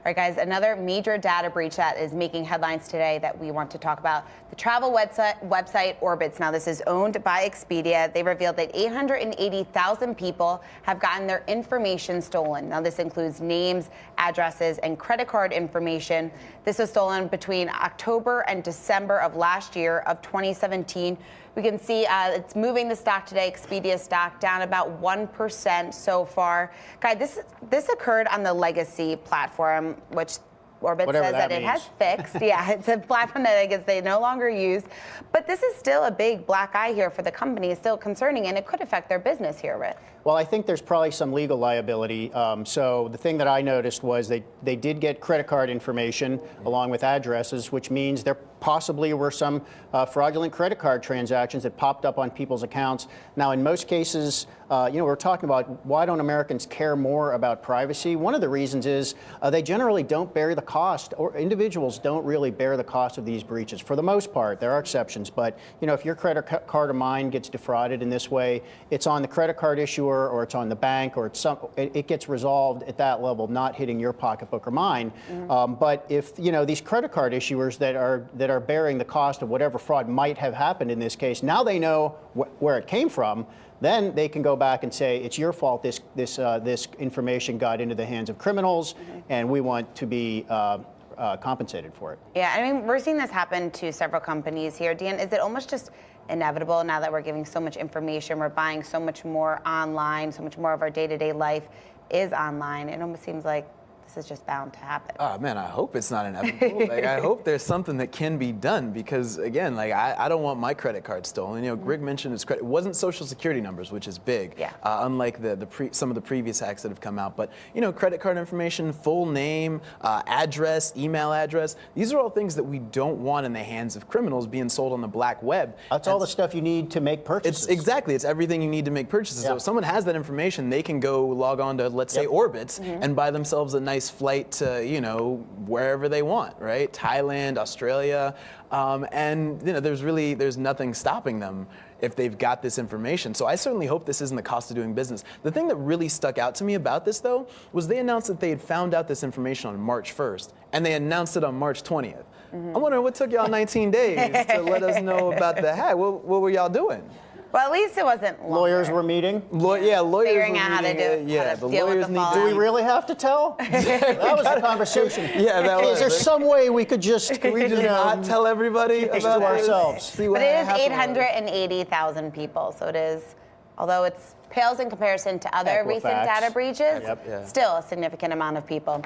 All right, guys, another major data breach that is making headlines today that we want to talk about. The travel website Orbitz. Now, this is owned by Expedia. They revealed that 880,000 people have gotten their information stolen. Now, this includes names, addresses, and credit card information. This was stolen between October and December of last year of 2017. We can see it's moving the stock today. Expedia stock down about 1% so far. Guys, this occurred on the legacy platform, which Orbitz says that it has fixed. Yeah, it's a platform that I guess they no longer use. But this is still a big black eye here for the company. It's still concerning, and it could affect their business here, Rich. Well, I think there's probably some legal liability. So the thing that I noticed was they did get credit card information along with addresses, which means there possibly were some fraudulent credit card transactions that popped up on people's accounts. Now, in most cases, we're talking about why don't Americans care more about privacy? One of the reasons is they generally don't bear the cost, or individuals don't really bear the cost of these breaches. For the most part, there are exceptions, but if your credit card of mine gets defrauded in this way, it's on the credit card issuer, or it's on the bank, or it gets resolved at that level, not hitting your pocketbook or mine. But if these credit card issuers that are bearing the cost of whatever fraud might have happened in this case, now they know where it came from, then they can go back and say, it's your fault this information got into the hands of criminals, and we want to be compensated for it. Yeah, I mean, we're seeing this happen to several companies here. Dan, is it almost just inevitable now that we're giving so much information, we're buying so much more online, so much more of our day-to-day life is online? It almost seems like this is just bound to happen. Oh man, I hope it's not inevitable. I hope there's something that can be done, because again, I don't want my credit card stolen. Greg mentioned his credit. It wasn't social security numbers, which is big. Yeah. Unlike some of the previous hacks that have come out. But credit card information, full name, address, email address. These are all things that we don't want in the hands of criminals being sold on the black web. That's all the stuff you need to make purchases. It's everything you need to make purchases. Yeah. So if someone has that information, they can go log on to, let's say, Orbitz, and buy themselves a nice flight to wherever they want, right? Thailand, Australia, and there's nothing stopping them if they've got this information. So I certainly hope this isn't the cost of doing business. The thing that really stuck out to me about this, though, was they announced that they had found out this information on March 1st, and they announced it on March 20th. I'm wondering what took y'all 19 days to let us know about the hack. What were y'all doing? Well, at least it wasn't longer. Lawyers were meeting? Figuring Lawyers out were how to meeting. how to deal with the fallout. Do we really have to tell? That was the conversation. Yeah, that was. Is there some way we could just, not tell everybody about about ourselves? But it is 880,000 people, so it is, although it pales in comparison to other recent data breaches, still a significant amount of people.